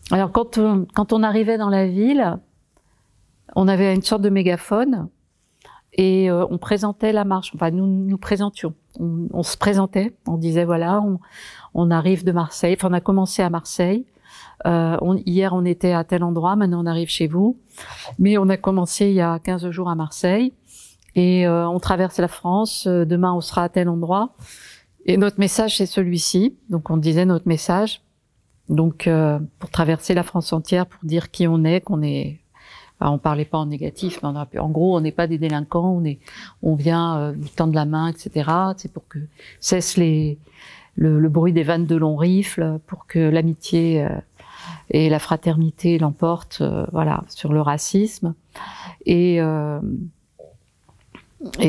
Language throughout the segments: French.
Alors quand on arrivait dans la ville, on avait une sorte de mégaphone et on présentait la marche. Enfin, nous présentions. On se présentait, on disait voilà, on arrive de Marseille. Enfin, on a commencé à Marseille. Hier, on était à tel endroit, maintenant on arrive chez vous. Mais on a commencé il y a 15 jours à Marseille et on traverse la France. Demain, on sera à tel endroit. Et notre message, c'est celui-ci. Donc, on disait notre message. Donc, pour traverser la France entière, pour dire qui on est, qu'on est. Enfin, on parlait pas en négatif, mais en gros, on n'est pas des délinquants. On vient du temps de la main, etc. C'est pour que cesse le bruit des vannes de longs rifles, pour que l'amitié et la fraternité l'emportent, voilà, sur le racisme. Et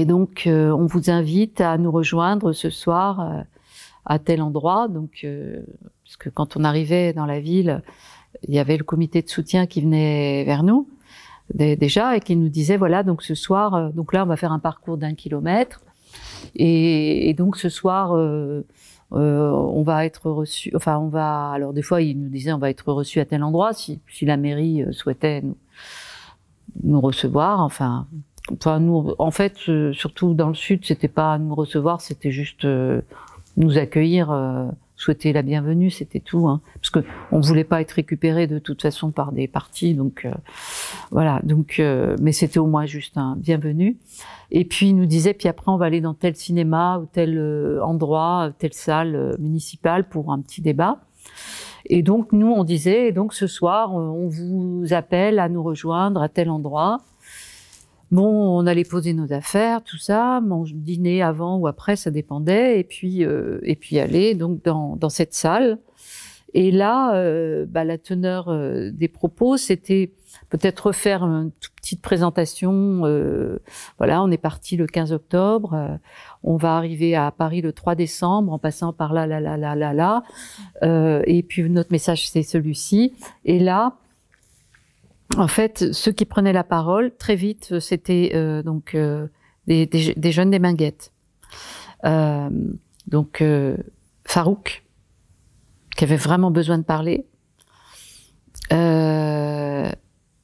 donc, on vous invite à nous rejoindre ce soir à tel endroit. Donc, parce que quand on arrivait dans la ville, il y avait le comité de soutien qui venait vers nous déjà et qui nous disait voilà, donc ce soir, donc là on va faire un parcours d'1 kilomètre et donc ce soir on va être reçu, enfin on va, alors des fois ils nous disaient on va être reçu à tel endroit si la mairie souhaitait nous recevoir, enfin nous en fait surtout dans le sud c'était pas nous recevoir, c'était juste nous accueillir, souhaiter la bienvenue, c'était tout, hein, parce que on voulait pas être récupéré de toute façon par des partis, donc voilà, donc mais c'était au moins juste un bienvenue. Et puis il nous disait puis après on va aller dans tel cinéma ou tel endroit, telle salle municipale pour un petit débat. Et donc nous on disait et donc ce soir on vous appelle à nous rejoindre à tel endroit. Bon, on allait poser nos affaires, tout ça, dîner avant ou après, ça dépendait, et puis aller donc dans cette salle. Et là, la teneur des propos, c'était peut-être refaire une toute petite présentation. Voilà, on est parti le 15 octobre, on va arriver à Paris le 3 décembre, en passant par là, et puis notre message c'est celui-ci. Et là. En fait, ceux qui prenaient la parole, très vite, c'était des jeunes des Minguettes. Farouk, qui avait vraiment besoin de parler.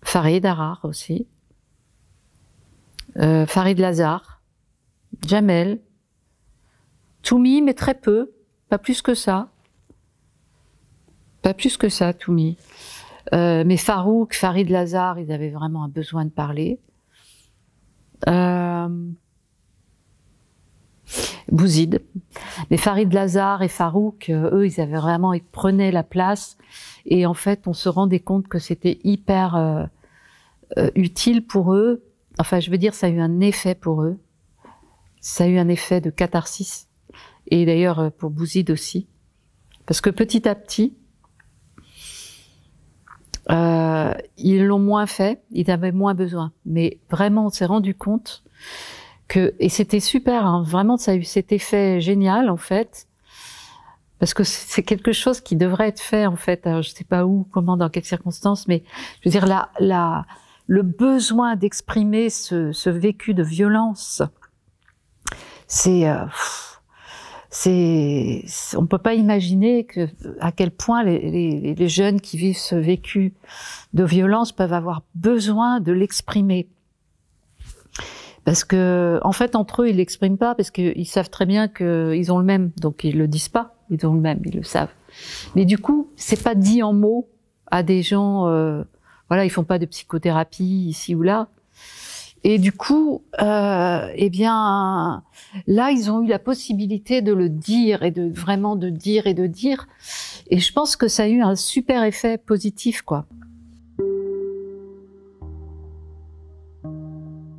Farid Arar aussi. Farid Lazare. Jamel. Toumi, mais très peu. Pas plus que ça. Pas plus que ça, Toumi. Mais Farouk, Farid Lazare, ils avaient vraiment un besoin de parler. Bouzid. Mais Farid Lazare et Farouk, eux, ils prenaient la place. Et en fait, on se rendait compte que c'était hyper utile pour eux. Enfin, je veux dire, ça a eu un effet pour eux. Ça a eu un effet de catharsis. Et d'ailleurs, pour Bouzid aussi. Parce que petit à petit, ils l'ont moins fait, ils avaient moins besoin. Mais vraiment, on s'est rendu compte que, et c'était super, hein, vraiment, ça a eu cet effet génial, en fait, parce que c'est quelque chose qui devrait être fait, en fait. Alors, je sais pas où, comment, dans quelles circonstances, mais je veux dire, le besoin d'exprimer ce vécu de violence, on peut pas imaginer à quel point les jeunes qui vivent ce vécu de violence peuvent avoir besoin de l'exprimer. Parce que, en fait, entre eux, ils l'expriment pas parce qu'ils savent très bien qu'ils ont le même. Donc, ils le disent pas. Ils ont le même, ils le savent. Mais du coup, c'est pas dit en mots à des gens, voilà, ils font pas de psychothérapie ici ou là. Et du coup, eh bien, là, ils ont eu la possibilité de le dire et de vraiment de dire et de dire. Et je pense que ça a eu un super effet positif, quoi.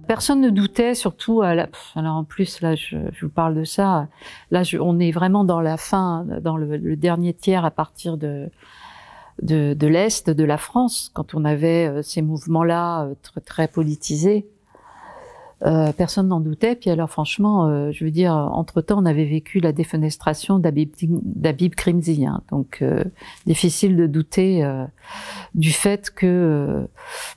Personne ne doutait, surtout alors en plus, là, je vous parle de ça. Là, on est vraiment dans la fin, dans le dernier tiers à partir de de l'Est de la France, quand on avait ces mouvements-là très, très politisés. Personne n'en doutait. Puis alors franchement, je veux dire, entre-temps, on avait vécu la défenestration d'Habib Krimzi. Hein, donc, difficile de douter du fait que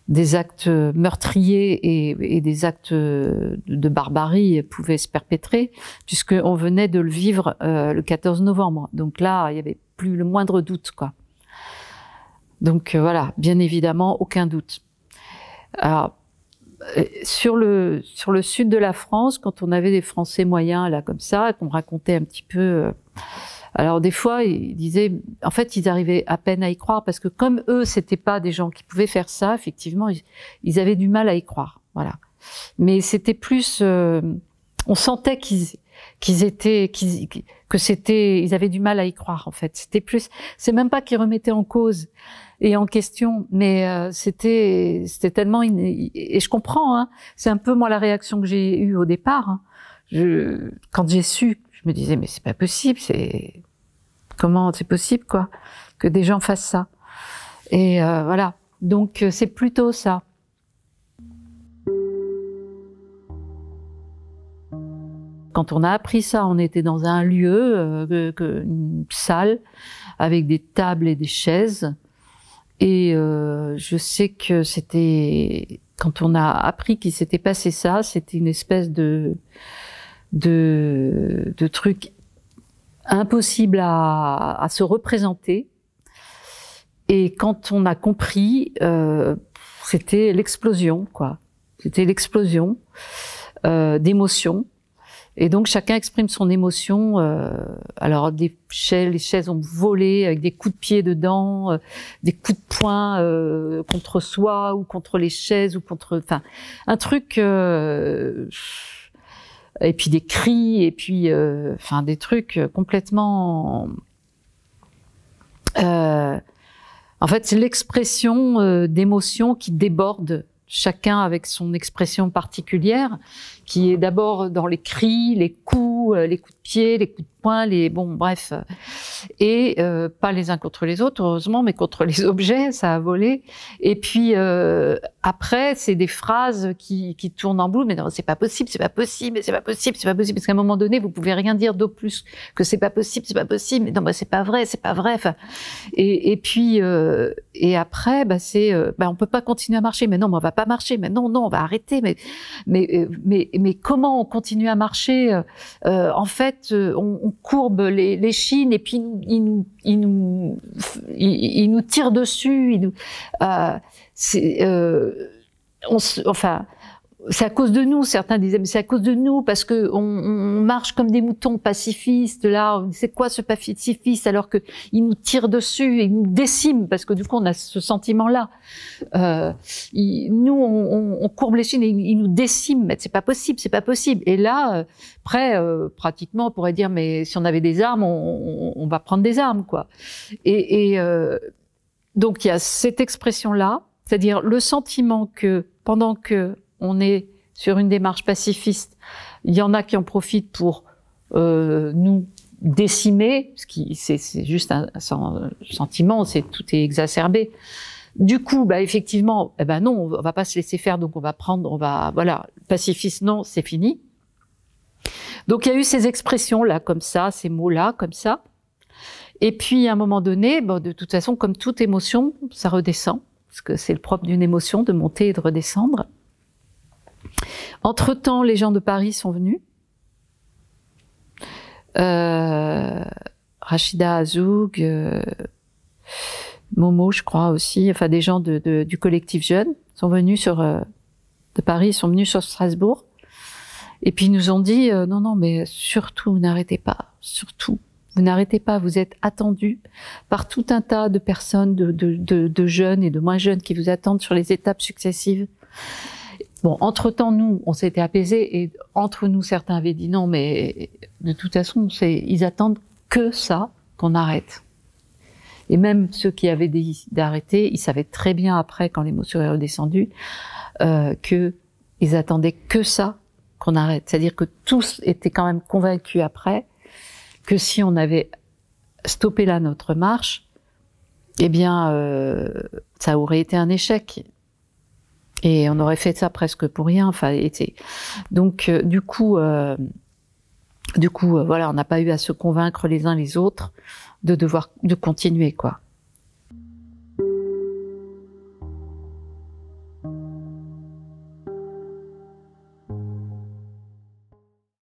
des actes meurtriers et des actes de barbarie pouvaient se perpétrer, puisqu'on venait de le vivre le 14 novembre. Donc là, il n'y avait plus le moindre doute, quoi. Donc voilà, bien évidemment, aucun doute. Alors, sur le sud de la France, quand on avait des Français moyens là comme ça, qu'on racontait un petit peu, alors des fois ils disaient, en fait ils arrivaient à peine à y croire parce que comme eux c'était pas des gens qui pouvaient faire ça, effectivement ils avaient du mal à y croire, voilà. Mais c'était plus, on sentait qu'ils avaient du mal à y croire en fait. C'était plus, c'est même pas qu'ils remettaient en cause et en question, mais c'était tellement et je comprends, hein, c'est un peu moi la réaction que j'ai eue au départ. Hein. Quand j'ai su, je me disais mais c'est pas possible, comment c'est possible quoi que des gens fassent ça. Et voilà, donc c'est plutôt ça. Quand on a appris ça, on était dans un lieu, une salle avec des tables et des chaises. Et je sais que c'était, quand on a appris qu'il s'était passé ça, c'était une espèce de truc impossible à se représenter. Et quand on a compris, c'était l'explosion, quoi. C'était l'explosion d'émotions. Et donc chacun exprime son émotion. Alors les chaises ont volé avec des coups de pied dedans, des coups de poing contre soi ou contre les chaises ou contre, enfin, un truc. Et puis des cris et puis, enfin, des trucs complètement. En fait, c'est l'expression d'émotions qui déborde. Chacun avec son expression particulière, qui est d'abord dans les cris, les coups de pied, les coups de poing, bon, bref, et pas les uns contre les autres, heureusement, mais contre les objets, ça a volé. Et puis après, c'est des phrases qui tournent en boucle, mais non, c'est pas possible, c'est pas possible, c'est pas possible, c'est pas possible, parce qu'à un moment donné, vous pouvez rien dire d'autre plus que c'est pas possible, mais non, bah c'est pas vrai, c'est pas vrai. Enfin, et puis et après, bah c'est, on peut pas continuer à marcher, mais non, mais on va pas marcher, mais non, on va arrêter, mais comment on continue à marcher? En fait, on courbe les chines et puis il nous tire dessus. Enfin, c'est à cause de nous. Certains disaient, mais c'est à cause de nous parce que on marche comme des moutons pacifistes. Là, c'est quoi ce pacifiste alors que il nous tire dessus et il nous décime parce que du coup on a ce sentiment-là. Nous, on courbe les chines et il nous décime. Mais c'est pas possible, c'est pas possible. Et là, après, pratiquement, on pourrait dire, mais si on avait des armes, on va prendre des armes, quoi. Donc il y a cette expression-là, c'est-à-dire le sentiment que pendant que on est sur une démarche pacifiste, il y en a qui en profitent pour nous décimer, c'est juste un sentiment, tout est exacerbé. Du coup, bah effectivement, non, on va pas se laisser faire, donc voilà, pacifiste, non, c'est fini. Donc il y a eu ces expressions-là comme ça, ces mots-là comme ça. Et puis à un moment donné, de toute façon, comme toute émotion, ça redescend, parce que c'est le propre d'une émotion de monter et de redescendre. Entre-temps, les gens de Paris sont venus. Rachida Azoug, Momo, je crois aussi, enfin des gens du collectif Jeunes sont venus de Paris, sont venus sur Strasbourg. Et puis ils nous ont dit, non, mais surtout, n'arrêtez pas, surtout. Vous n'arrêtez pas, vous êtes attendus par tout un tas de personnes, de jeunes et de moins jeunes qui vous attendent sur les étapes successives. Bon, entre-temps, nous, on s'était apaisés et entre nous, certains avaient dit non, mais de toute façon, ils attendent que ça, qu'on arrête. Et même ceux qui avaient dit d'arrêter, ils savaient très bien après, quand l'émotion est redescendue, qu'ils attendaient que ça, qu'on arrête. C'est-à-dire que tous étaient quand même convaincus après que si on avait stoppé là notre marche, eh bien, ça aurait été un échec. Et on aurait fait ça presque pour rien. Enfin, donc, du coup, voilà, on n'a pas eu à se convaincre les uns les autres de continuer, quoi.